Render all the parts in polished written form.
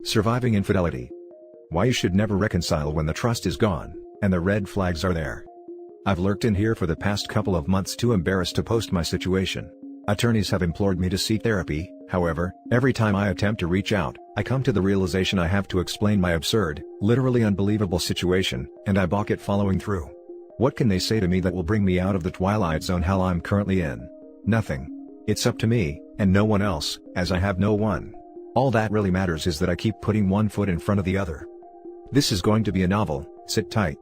Surviving infidelity. Why you should never reconcile when the trust is gone, and the red flags are there. I've lurked in here for the past couple of months too embarrassed to post my situation. Attorneys have implored me to seek therapy, however, every time I attempt to reach out, I come to the realization I have to explain my absurd, literally unbelievable situation, and I balk at following through. What can they say to me that will bring me out of the twilight zone hell I'm currently in? Nothing. It's up to me, and no one else, as I have no one. All that really matters is that I keep putting one foot in front of the other. This is going to be a novel, sit tight.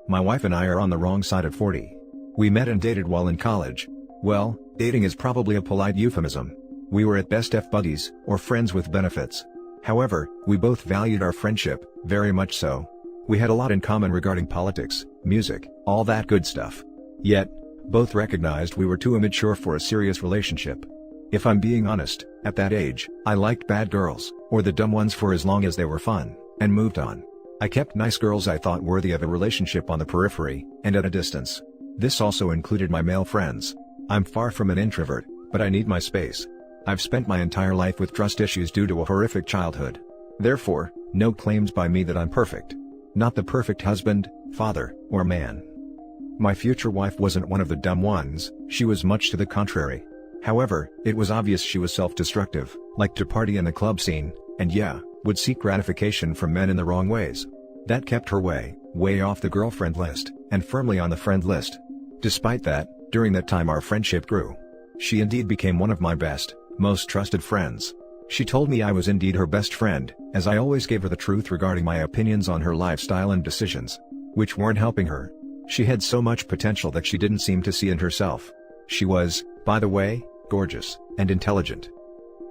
My wife and I are on the wrong side of 40. We met and dated while in college. Well, dating is probably a polite euphemism. We were at best buddies, or friends with benefits. However, we both valued our friendship, very much so. We had a lot in common regarding politics, music, all that good stuff. Yet, both recognized we were too immature for a serious relationship. If I'm being honest, at that age, I liked bad girls, or the dumb ones for as long as they were fun, and moved on. I kept nice girls I thought worthy of a relationship on the periphery, and at a distance. This also included my male friends. I'm far from an introvert, but I need my space. I've spent my entire life with trust issues due to a horrific childhood. Therefore, no claims by me that I'm perfect. Not the perfect husband, father, or man. My future wife wasn't one of the dumb ones, she was much to the contrary. However, it was obvious she was self-destructive, liked to party in the club scene, and yeah, would seek gratification from men in the wrong ways. That kept her way off the girlfriend list, and firmly on the friend list. Despite that, during that time our friendship grew. She indeed became one of my best, most trusted friends. She told me I was indeed her best friend, as I always gave her the truth regarding my opinions on her lifestyle and decisions, which weren't helping her. She had so much potential that she didn't seem to see in herself. She was, by the way, gorgeous, and intelligent.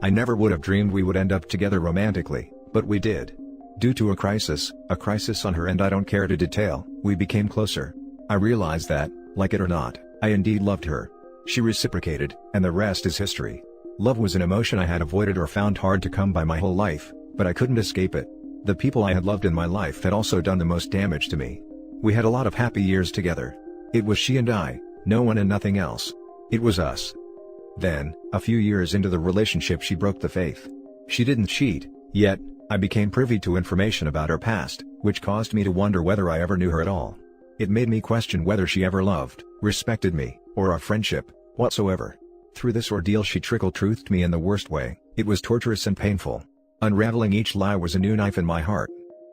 I never would have dreamed we would end up together romantically, but we did. Due to a crisis on her end I don't care to detail, we became closer. I realized that, like it or not, I indeed loved her. She reciprocated, and the rest is history. Love was an emotion I had avoided or found hard to come by my whole life, but I couldn't escape it. The people I had loved in my life had also done the most damage to me. We had a lot of happy years together. It was she and I, no one and nothing else. It was us. Then, a few years into the relationship she broke the faith. She didn't cheat, yet, I became privy to information about her past, which caused me to wonder whether I ever knew her at all. It made me question whether she ever loved, respected me, or our friendship, whatsoever. Through this ordeal she trickle-truthed me in the worst way. It was torturous and painful. Unraveling each lie was a new knife in my heart.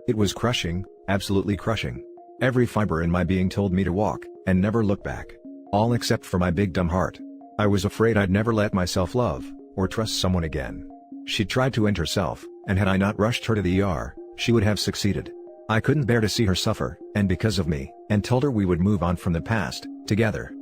It was crushing, absolutely crushing. Every fiber in my being told me to walk, and never look back. All except for my big dumb heart. I was afraid I'd never let myself love, or trust someone again. She tried to end herself, and had I not rushed her to the ER, she would have succeeded. I couldn't bear to see her suffer, and because of me, and told her we would move on from the past, together.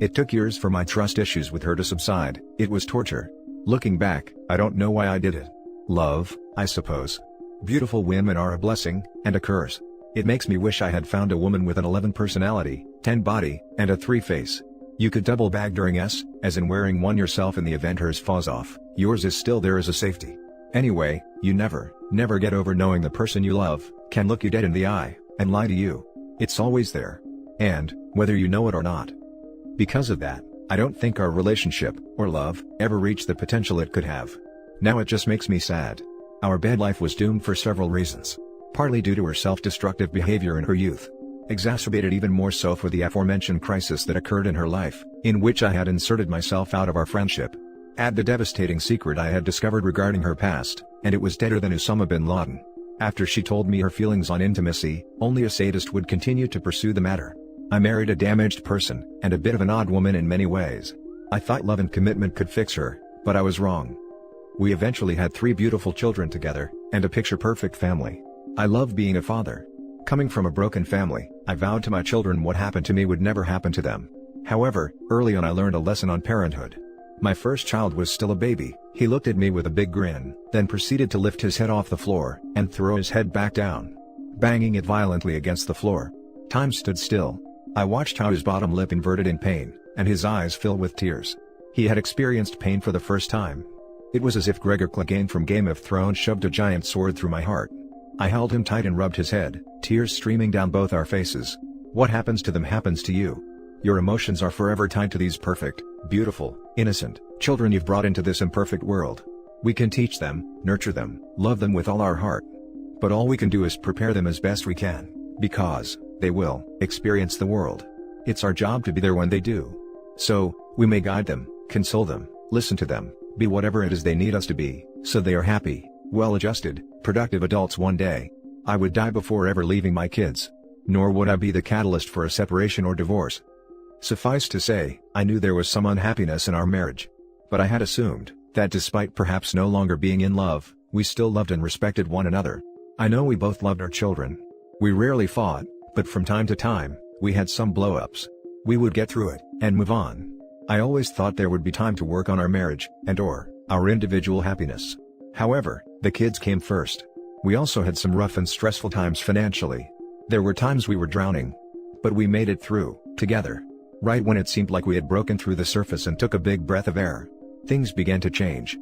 It took years for my trust issues with her to subside. It was torture. Looking back, I don't know why I did it. Love, I suppose. Beautiful women are a blessing, and a curse. It makes me wish I had found a woman with an 11 personality, 10 body, and a 3 face. You could double bag during as in wearing one yourself in the event hers falls off, yours is still there as a safety. Anyway, you never get over knowing the person you love can look you dead in the eye, and lie to you. It's always there. And, whether you know it or not. Because of that, I don't think our relationship, or love, ever reached the potential it could have. Now it just makes me sad. Our bed life was doomed for several reasons. Partly due to her self-destructive behavior in her youth. Exacerbated even more so for the aforementioned crisis that occurred in her life, in which I had inserted myself out of our friendship. Add the devastating secret I had discovered regarding her past, and it was deader than Osama bin Laden. After she told me her feelings on intimacy, only a sadist would continue to pursue the matter. I married a damaged person, and a bit of an odd woman in many ways. I thought love and commitment could fix her, but I was wrong. We eventually had 3 beautiful children together, and a picture-perfect family. I love being a father. Coming from a broken family, I vowed to my children what happened to me would never happen to them. However, early on I learned a lesson on parenthood. My first child was still a baby. He looked at me with a big grin, then proceeded to lift his head off the floor, and throw his head back down, banging it violently against the floor. Time stood still. I watched how his bottom lip inverted in pain, and his eyes filled with tears. He had experienced pain for the first time. It was as if Gregor Clegane from Game of Thrones shoved a giant sword through my heart. I held him tight and rubbed his head, tears streaming down both our faces. What happens to them happens to you. Your emotions are forever tied to these perfect, beautiful, innocent children you've brought into this imperfect world. We can teach them, nurture them, love them with all our heart. But all we can do is prepare them as best we can, because they will experience the world. It's our job to be there when they do. So, we may guide them, console them, listen to them, be whatever it is they need us to be, so they are happy, well-adjusted, productive adults one day. I would die before ever leaving my kids. Nor would I be the catalyst for a separation or divorce. Suffice to say, I knew there was some unhappiness in our marriage. But I had assumed that despite perhaps no longer being in love, we still loved and respected one another. I know we both loved our children. We rarely fought, but from time to time, we had some blow-ups. We would get through it, and move on. I always thought there would be time to work on our marriage, and/or our individual happiness. However, the kids came first. We also had some rough and stressful times financially. There were times we were drowning. But we made it through, together. Right when it seemed like we had broken through the surface and took a big breath of air, things began to change.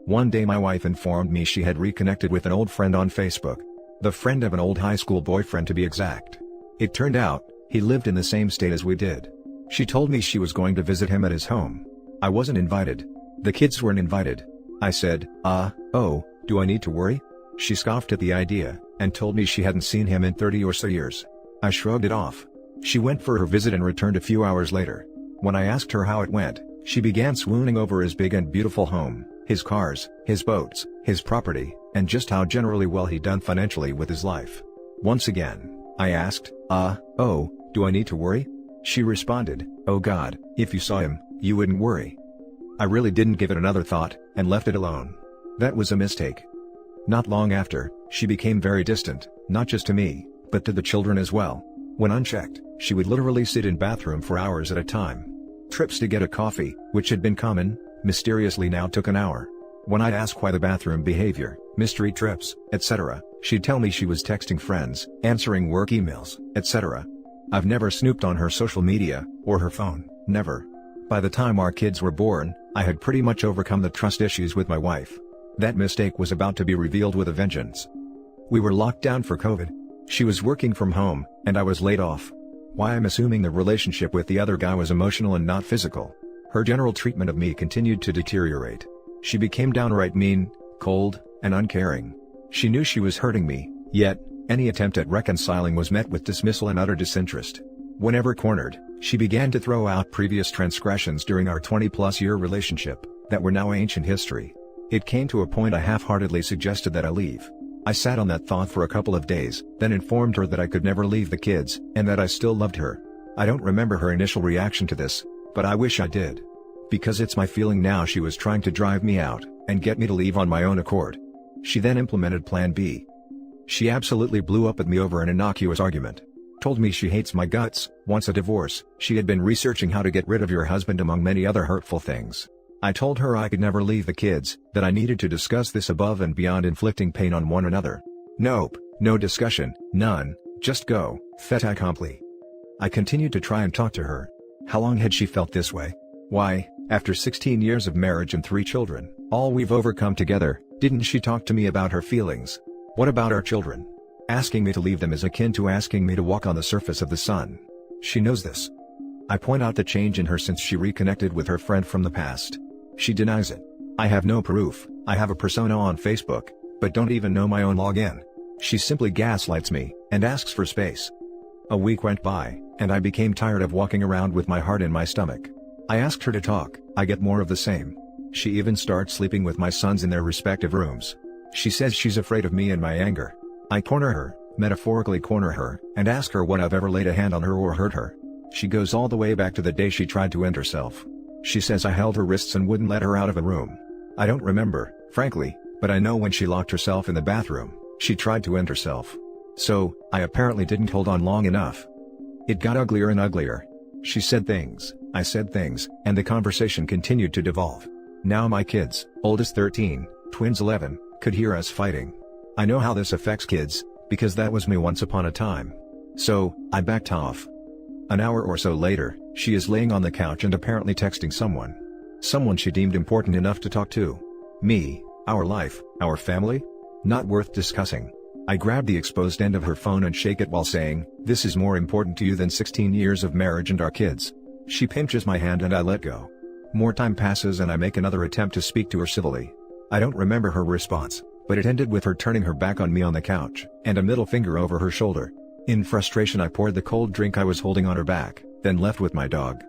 One day my wife informed me she had reconnected with an old friend on Facebook. The friend of an old high school boyfriend to be exact. It turned out, he lived in the same state as we did. She told me she was going to visit him at his home. I wasn't invited. The kids weren't invited. I said, oh, do I need to worry? She scoffed at the idea, and told me she hadn't seen him in 30 or so years. I shrugged it off. She went for her visit and returned a few hours later. When I asked her how it went, she began swooning over his big and beautiful home, his cars, his boats, his property, and just how generally well he'd done financially with his life. Once again, I asked, oh, do I need to worry? She responded, oh God, if you saw him, you wouldn't worry. I really didn't give it another thought, and left it alone. That was a mistake. Not long after, she became very distant, not just to me, but to the children as well. When unchecked, she would literally sit in bathroom for hours at a time. Trips to get a coffee, which had been common, mysteriously now took an hour. When I'd ask why the bathroom behavior, mystery trips, etc., she'd tell me she was texting friends, answering work emails, etc. I've never snooped on her social media, or her phone, never. By the time our kids were born, I had pretty much overcome the trust issues with my wife. That mistake was about to be revealed with a vengeance. We were locked down for COVID. She was working from home, and I was laid off. Why I'm assuming the relationship with the other guy was emotional and not physical. Her general treatment of me continued to deteriorate. She became downright mean, cold, and uncaring. She knew she was hurting me, yet, any attempt at reconciling was met with dismissal and utter disinterest. Whenever cornered, she began to throw out previous transgressions during our 20-plus year relationship, that were now ancient history. It came to a point I half-heartedly suggested that I leave. I sat on that thought for a couple of days, then informed her that I could never leave the kids, and that I still loved her. I don't remember her initial reaction to this, but I wish I did. Because it's my feeling now she was trying to drive me out, and get me to leave on my own accord. She then implemented Plan B. She absolutely blew up at me over an innocuous argument. Told me she hates my guts, wants a divorce, she had been researching how to get rid of your husband among many other hurtful things. I told her I could never leave the kids, that I needed to discuss this above and beyond inflicting pain on one another. Nope, no discussion, none, just go, fait accompli. I continued to try and talk to her. How long had she felt this way? Why, after 16 years of marriage and 3 children, all we've overcome together, didn't she talk to me about her feelings? What about our children? Asking me to leave them is akin to asking me to walk on the surface of the sun. She knows this. I point out the change in her since she reconnected with her friend from the past. She denies it. I have no proof. I have a persona on Facebook, but don't even know my own login. She simply gaslights me, and asks for space. A week went by, and I became tired of walking around with my heart in my stomach. I asked her to talk, I get more of the same. She even starts sleeping with my sons in their respective rooms. She says she's afraid of me and my anger. I corner her, metaphorically corner her, and ask her when I've ever laid a hand on her or hurt her. She goes all the way back to the day she tried to end herself. She says I held her wrists and wouldn't let her out of a room. I don't remember, frankly, but I know when she locked herself in the bathroom, she tried to end herself. So, I apparently didn't hold on long enough. It got uglier and uglier. She said things, I said things, and the conversation continued to devolve. Now my kids, oldest 13, twins 11, could hear us fighting. I know how this affects kids, because that was me once upon a time. So, I backed off. An hour or so later, she is laying on the couch and apparently texting someone. Someone she deemed important enough to talk to. Me, our life, our family? Not worth discussing. I grab the exposed end of her phone and shake it while saying, this is more important to you than 16 years of marriage and our kids. She pinches my hand and I let go. More time passes and I make another attempt to speak to her civilly. I don't remember her response, but it ended with her turning her back on me on the couch, and a middle finger over her shoulder. In frustration I poured the cold drink I was holding on her back, then left with my dog.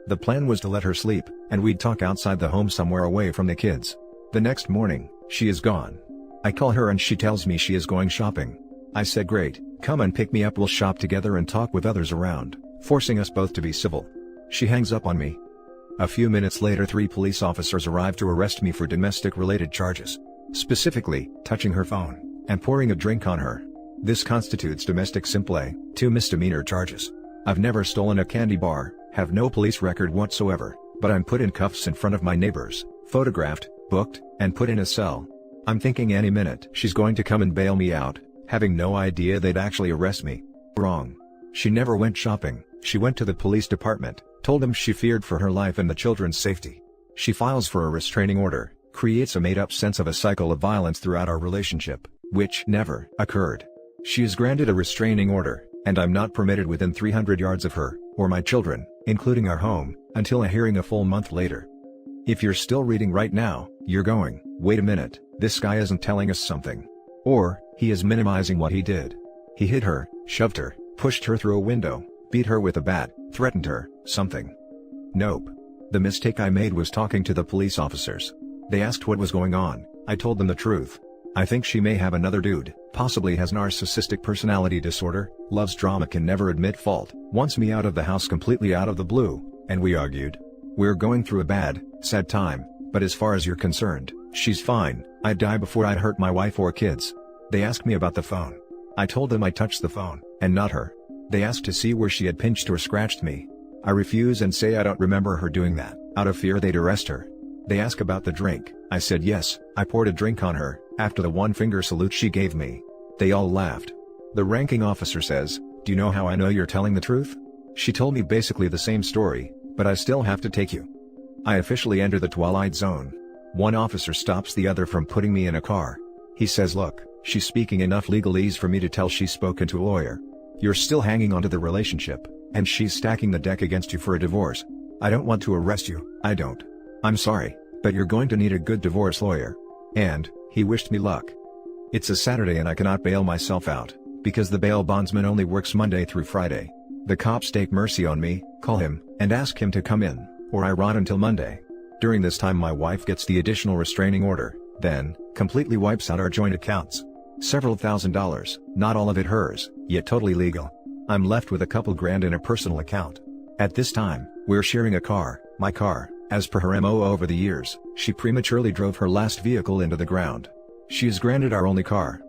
The plan was to let her sleep, and we'd talk outside the home somewhere away from the kids. The next morning, she is gone. I call her and she tells me she is going shopping. I said great, come and pick me up, we'll shop together and talk with others around, forcing us both to be civil. She hangs up on me. A few minutes later 3 police officers arrived to arrest me for domestic-related charges. Specifically, touching her phone, and pouring a drink on her. This constitutes domestic simple, 2 misdemeanor charges. I've never stolen a candy bar, have no police record whatsoever, but I'm put in cuffs in front of my neighbors, photographed, booked, and put in a cell. I'm thinking any minute she's going to come and bail me out, having no idea they'd actually arrest me. Wrong. She never went shopping, she went to the police department, told them she feared for her life and the children's safety. She files for a restraining order, creates a made-up sense of a cycle of violence throughout our relationship, which never occurred. She is granted a restraining order, and I'm not permitted within 300 yards of her, or my children, including our home, until a hearing a full month later. If you're still reading right now, you're going, wait a minute, this guy isn't telling us something. Or, he is minimizing what he did. He hit her, shoved her, pushed her through a window, beat her with a bat, threatened her, something. Nope. The mistake I made was talking to the police officers. They asked what was going on, I told them the truth. I think she may have another dude, possibly has narcissistic personality disorder, loves drama, can never admit fault, wants me out of the house completely out of the blue, and we argued. We're going through a bad, sad time, but as far as you're concerned, she's fine. I'd die before I'd hurt my wife or kids. They asked me about the phone. I told them I touched the phone, and not her. They asked to see where she had pinched or scratched me. I refuse and say I don't remember her doing that, out of fear they'd arrest her. They ask about the drink, I said yes, I poured a drink on her, after the one-finger salute she gave me. They all laughed. The ranking officer says, do you know how I know you're telling the truth? She told me basically the same story, but I still have to take you. I officially enter the twilight zone. One officer stops the other from putting me in a car. He says look, she's speaking enough legalese for me to tell she's spoken to a lawyer. You're still hanging onto the relationship, and she's stacking the deck against you for a divorce. I don't want to arrest you, I don't. I'm sorry, but you're going to need a good divorce lawyer. And, he wished me luck. It's a Saturday and I cannot bail myself out, because the bail bondsman only works Monday through Friday. The cops take mercy on me, call him, and ask him to come in, or I rot until Monday. During this time my wife gets the additional restraining order, then, completely wipes out our joint accounts. Several $1,000s, not all of it hers, yet totally legal. I'm left with a couple grand in a personal account. At this time, we're sharing a car, my car. As per her MO over the years, she prematurely drove her last vehicle into the ground. She is granted our only car.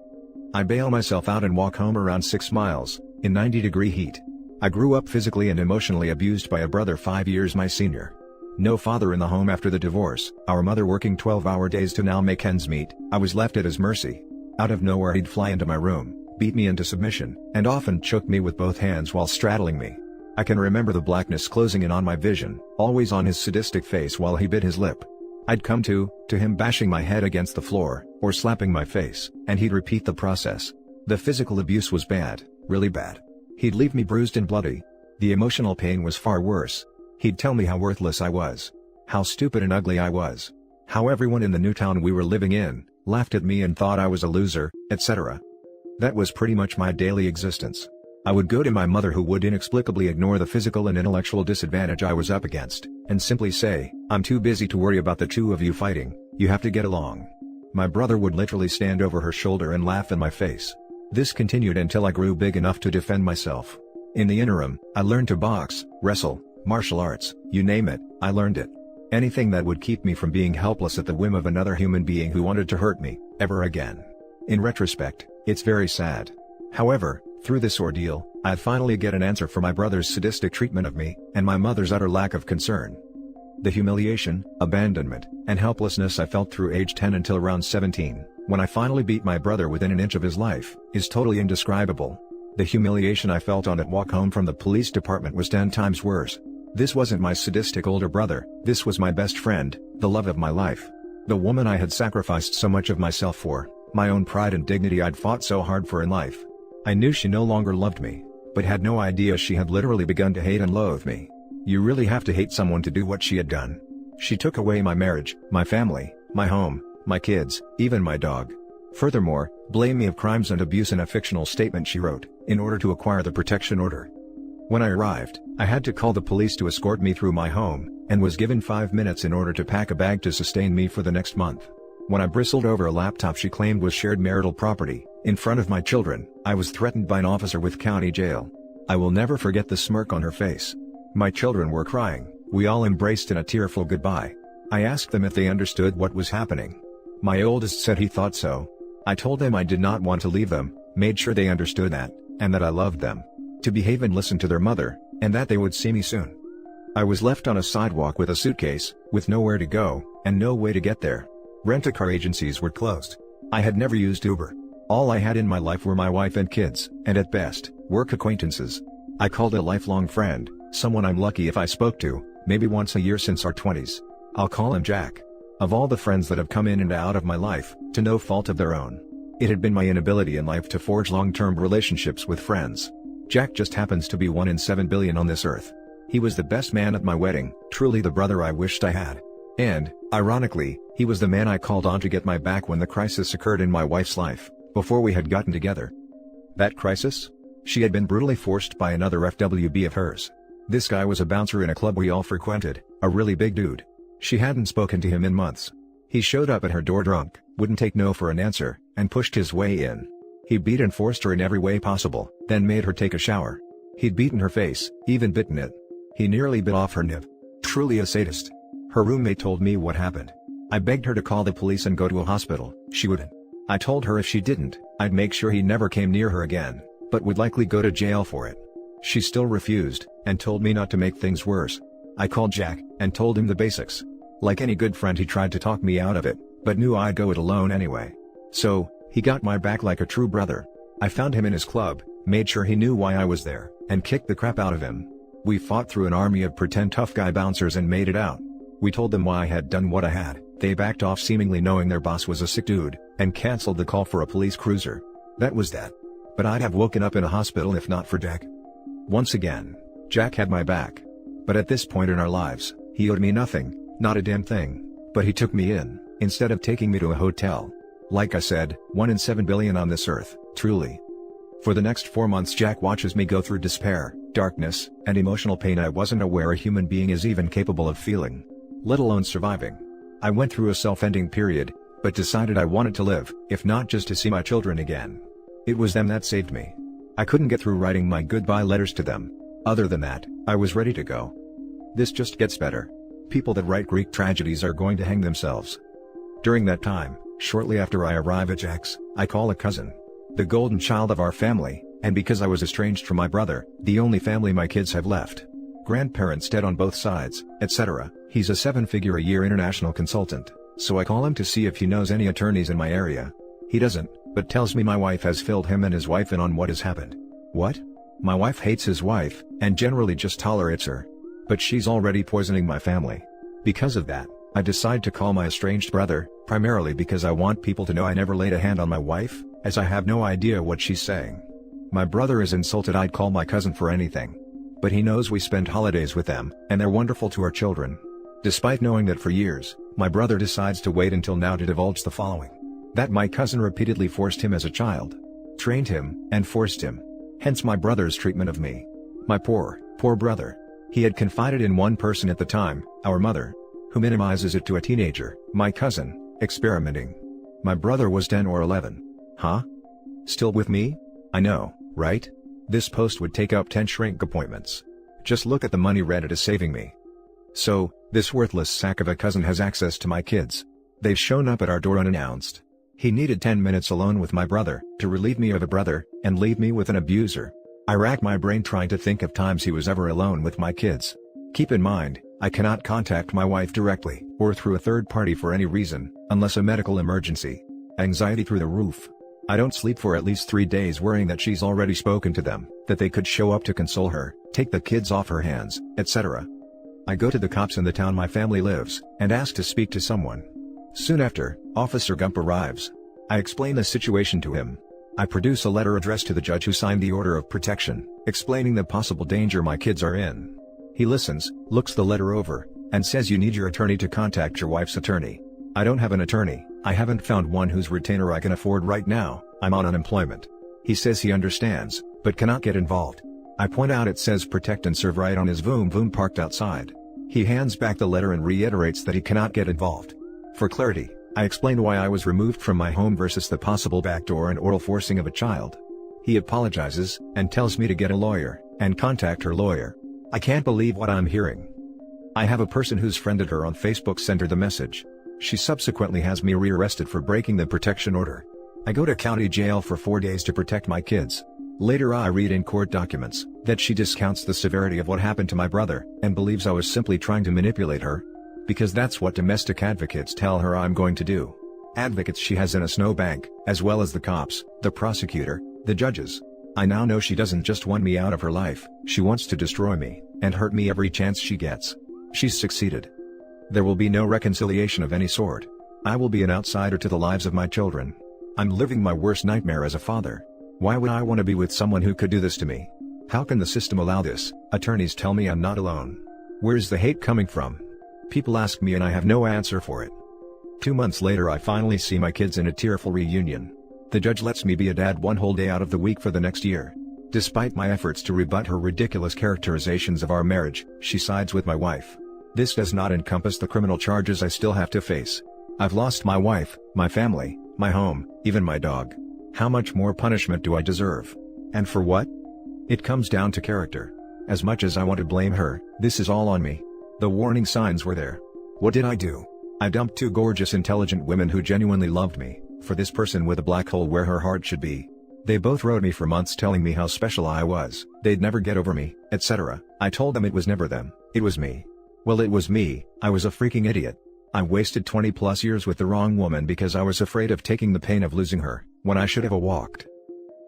I bail myself out and walk home around 6 miles, in 90-degree heat. I grew up physically and emotionally abused by a brother 5 years my senior. No father in the home after the divorce, our mother working 12-hour days to now make ends meet. I was left at his mercy. Out of nowhere he'd fly into my room, beat me into submission, and often choke me with both hands while straddling me. I can remember the blackness closing in on my vision, always on his sadistic face while he bit his lip. I'd come to him bashing my head against the floor, or slapping my face, and he'd repeat the process. The physical abuse was bad, really bad. He'd leave me bruised and bloody. The emotional pain was far worse. He'd tell me how worthless I was. How stupid and ugly I was. How everyone in the new town we were living in, laughed at me and thought I was a loser, etc. That was pretty much my daily existence. I would go to my mother, who would inexplicably ignore the physical and intellectual disadvantage I was up against, and simply say, I'm too busy to worry about the two of you fighting, you have to get along. My brother would literally stand over her shoulder and laugh in my face. This continued until I grew big enough to defend myself. In the interim, I learned to box, wrestle, martial arts, you name it, I learned it. Anything that would keep me from being helpless at the whim of another human being who wanted to hurt me, ever again. In retrospect, it's very sad. However, through this ordeal, I'd finally get an answer for my brother's sadistic treatment of me, and my mother's utter lack of concern. The humiliation, abandonment, and helplessness I felt through age 10 until around 17, when I finally beat my brother within an inch of his life, is totally indescribable. The humiliation I felt on that walk home from the police department was 10 times worse. This wasn't my sadistic older brother, this was my best friend, the love of my life. The woman I had sacrificed so much of myself for, my own pride and dignity I'd fought so hard for in life. I knew she no longer loved me, but had no idea she had literally begun to hate and loathe me. You really have to hate someone to do what she had done. She took away my marriage, my family, my home, my kids, even my dog. Furthermore, blame me of crimes and abuse in a fictional statement she wrote, in order to acquire the protection order. When I arrived, I had to call the police to escort me through my home, and was given 5 minutes in order to pack a bag to sustain me for the next month. When I bristled over a laptop she claimed was shared marital property, in front of my children, I was threatened by an officer with county jail. I will never forget the smirk on her face. My children were crying, we all embraced in a tearful goodbye. I asked them if they understood what was happening. My oldest said he thought so. I told them I did not want to leave them, made sure they understood that, and that I loved them. To behave and listen to their mother, and that they would see me soon. I was left on a sidewalk with a suitcase, with nowhere to go, and no way to get there. Rent-a-car agencies were closed. I had never used Uber. All I had in my life were my wife and kids, and at best, work acquaintances. I called a lifelong friend, someone I'm lucky if I spoke to, maybe once a year since our 20s. I'll call him Jack. Of all the friends that have come in and out of my life, to no fault of their own, it had been my inability in life to forge long-term relationships with friends. Jack just happens to be 1 in 7 billion on this earth. He was the best man at my wedding, truly the brother I wished I had. And, ironically, he was the man I called on to get my back when the crisis occurred in my wife's life, before we had gotten together. That crisis? She had been brutally forced by another FWB of hers. This guy was a bouncer in a club we all frequented, a really big dude. She hadn't spoken to him in months. He showed up at her door drunk, wouldn't take no for an answer, and pushed his way in. He beat and forced her in every way possible, then made her take a shower. He'd beaten her face, even bitten it. He nearly bit off her nib. Truly a sadist. Her roommate told me what happened. I begged her to call the police and go to a hospital, she wouldn't. I told her if she didn't, I'd make sure he never came near her again, but would likely go to jail for it. She still refused, and told me not to make things worse. I called Jack, and told him the basics. Like any good friend he tried to talk me out of it, but knew I'd go it alone anyway. So, he got my back like a true brother. I found him in his club, made sure he knew why I was there, and kicked the crap out of him. We fought through an army of pretend tough guy bouncers and made it out. We told them why I had done what I had, they backed off seemingly knowing their boss was a sick dude, and cancelled the call for a police cruiser. That was that. But I'd have woken up in a hospital if not for Jack. Once again, Jack had my back. But at this point in our lives, he owed me nothing, not a damn thing, but he took me in, instead of taking me to a hotel. Like I said, 1 in 7 billion on this earth, truly. For the next 4 months Jack watches me go through despair, darkness, and emotional pain I wasn't aware a human being is even capable of feeling, let alone surviving. I went through a self-ending period, but decided I wanted to live, if not just to see my children again. It was them that saved me. I couldn't get through writing my goodbye letters to them. Other than that, I was ready to go. This just gets better. People that write Greek tragedies are going to hang themselves. During that time, shortly after I arrive at Jack's, I call a cousin. The golden child of our family, and because I was estranged from my brother, the only family my kids have left. Grandparents dead on both sides, etc. He's a 7-figure-a-year international consultant, so I call him to see if he knows any attorneys in my area. He doesn't, but tells me my wife has filled him and his wife in on what has happened. What? My wife hates his wife, and generally just tolerates her. But she's already poisoning my family. Because of that, I decide to call my estranged brother, primarily because I want people to know I never laid a hand on my wife, as I have no idea what she's saying. My brother is insulted I'd call my cousin for anything. But he knows we spend holidays with them, and they're wonderful to our children. Despite knowing that for years, my brother decides to wait until now to divulge the following. That my cousin repeatedly forced him as a child. Trained him, and forced him. Hence my brother's treatment of me. My poor brother. He had confided in one person at the time, our mother, who minimizes it to a teenager, my cousin, experimenting. My brother was 10 or 11. Huh? Still with me? I know, right? This post would take up 10 shrink appointments. Just look at the money Reddit is saving me. So, this worthless sack of a cousin has access to my kids. They've shown up at our door unannounced. He needed 10 minutes alone with my brother, to relieve me of a brother, and leave me with an abuser. I rack my brain trying to think of times he was ever alone with my kids. Keep in mind, I cannot contact my wife directly, or through a third party for any reason, unless a medical emergency. Anxiety through the roof. I don't sleep for at least 3 days worrying that she's already spoken to them, that they could show up to console her, take the kids off her hands, etc. I go to the cops in the town my family lives, and ask to speak to someone. Soon after, Officer Gump arrives. I explain the situation to him. I produce a letter addressed to the judge who signed the order of protection, explaining the possible danger my kids are in. He listens, looks the letter over, and says you need your attorney to contact your wife's attorney. I don't have an attorney, I haven't found one whose retainer I can afford right now. I'm on unemployment. He says he understands, but cannot get involved. I point out it says protect and serve right on his Vroom Vroom parked outside. He hands back the letter and reiterates that he cannot get involved. For clarity, I explain why I was removed from my home versus the possible backdoor and oral forcing of a child. He apologizes, and tells me to get a lawyer, and contact her lawyer. I can't believe what I'm hearing. I have a person who's friended her on Facebook send her the message. She subsequently has me rearrested for breaking the protection order. I go to county jail for 4 days to protect my kids. Later I read in court documents that she discounts the severity of what happened to my brother, and believes I was simply trying to manipulate her. Because that's what domestic advocates tell her I'm going to do. Advocates she has in a snowbank, as well as the cops, the prosecutor, the judges. I now know she doesn't just want me out of her life, she wants to destroy me, and hurt me every chance she gets. She's succeeded. There will be no reconciliation of any sort. I will be an outsider to the lives of my children. I'm living my worst nightmare as a father. Why would I want to be with someone who could do this to me? How can the system allow this? Attorneys tell me I'm not alone. Where's the hate coming from? People ask me and I have no answer for it. 2 months later I finally see my kids in a tearful reunion. The judge lets me be a dad 1 whole day out of the week for the next year. Despite my efforts to rebut her ridiculous characterizations of our marriage, she sides with my wife. This does not encompass the criminal charges I still have to face. I've lost my wife, my family, my home, even my dog. How much more punishment do I deserve? And for what? It comes down to character. As much as I want to blame her, this is all on me. The warning signs were there. What did I do? I dumped 2 gorgeous intelligent women who genuinely loved me, for this person with a black hole where her heart should be. They both wrote me for months telling me how special I was, they'd never get over me, etc. I told them it was never them, it was me. Well, it was me. I was a freaking idiot. I wasted 20+ years with the wrong woman because I was afraid of taking the pain of losing her, when I should have walked.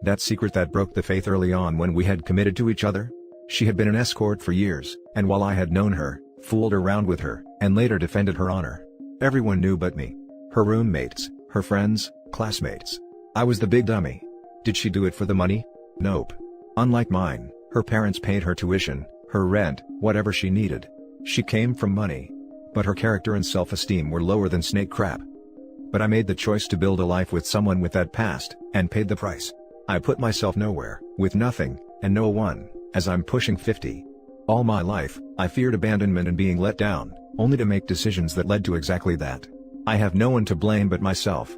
That secret that broke the faith early on when we had committed to each other? She had been an escort for years, and while I had known her, fooled around with her, and later defended her honor. Everyone knew but me. Her roommates, her friends, classmates. I was the big dummy. Did she do it for the money? Nope. Unlike mine, her parents paid her tuition, her rent, whatever she needed. She came from money. But her character and self-esteem were lower than snake crap. But I made the choice to build a life with someone with that past, and paid the price. I put myself nowhere, with nothing, and no one, as I'm pushing 50. All my life, I feared abandonment and being let down, only to make decisions that led to exactly that. I have no one to blame but myself.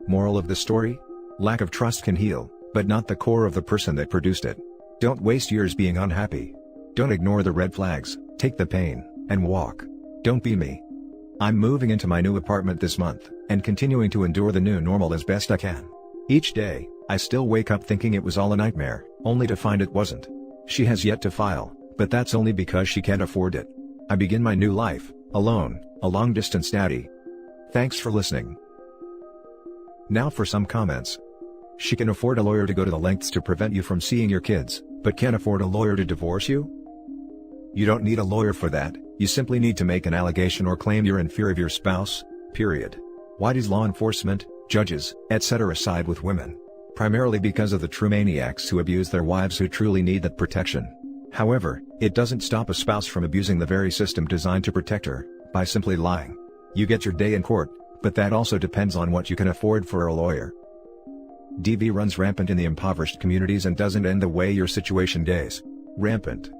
Moral of the story? Lack of trust can heal, but not the core of the person that produced it. Don't waste years being unhappy. Don't ignore the red flags, take the pain, and walk. Don't be me. I'm moving into my new apartment this month, and continuing to endure the new normal as best I can. Each day, I still wake up thinking it was all a nightmare, only to find it wasn't. She has yet to file, but that's only because she can't afford it. I begin my new life, alone, a long-distance daddy. Thanks for listening. Now for some comments. She can afford a lawyer to go to the lengths to prevent you from seeing your kids, but can't afford a lawyer to divorce you? You don't need a lawyer for that, you simply need to make an allegation or claim you're in fear of your spouse, period. Why does law enforcement, judges, etc. side with women? Primarily because of the true maniacs who abuse their wives who truly need that protection. However, it doesn't stop a spouse from abusing the very system designed to protect her, by simply lying. You get your day in court, but that also depends on what you can afford for a lawyer. DV runs rampant in the impoverished communities and doesn't end the way your situation days. Rampant.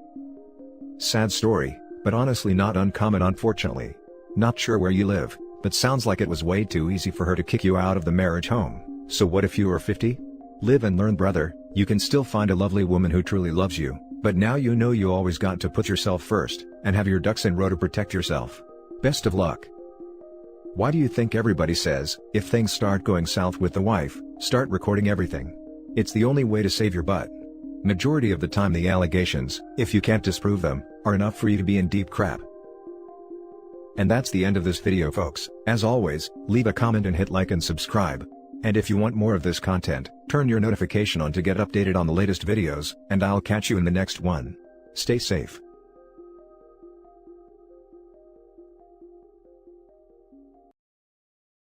Sad story, but honestly not uncommon unfortunately. Not sure where you live, but sounds like it was way too easy for her to kick you out of the marriage home. So what if you are 50? Live and learn, brother. You can still find a lovely woman who truly loves you, but now you know you always got to put yourself first, and have your ducks in a row to protect yourself. Best of luck. Why do you think everybody says, if things start going south with the wife, start recording everything? It's the only way to save your butt. Majority of the time the allegations, if you can't disprove them, are enough for you to be in deep crap. And that's the end of this video, folks. As always, leave a comment and hit like and subscribe. And if you want more of this content, turn your notification on to get updated on the latest videos, and I'll catch you in the next one. Stay safe.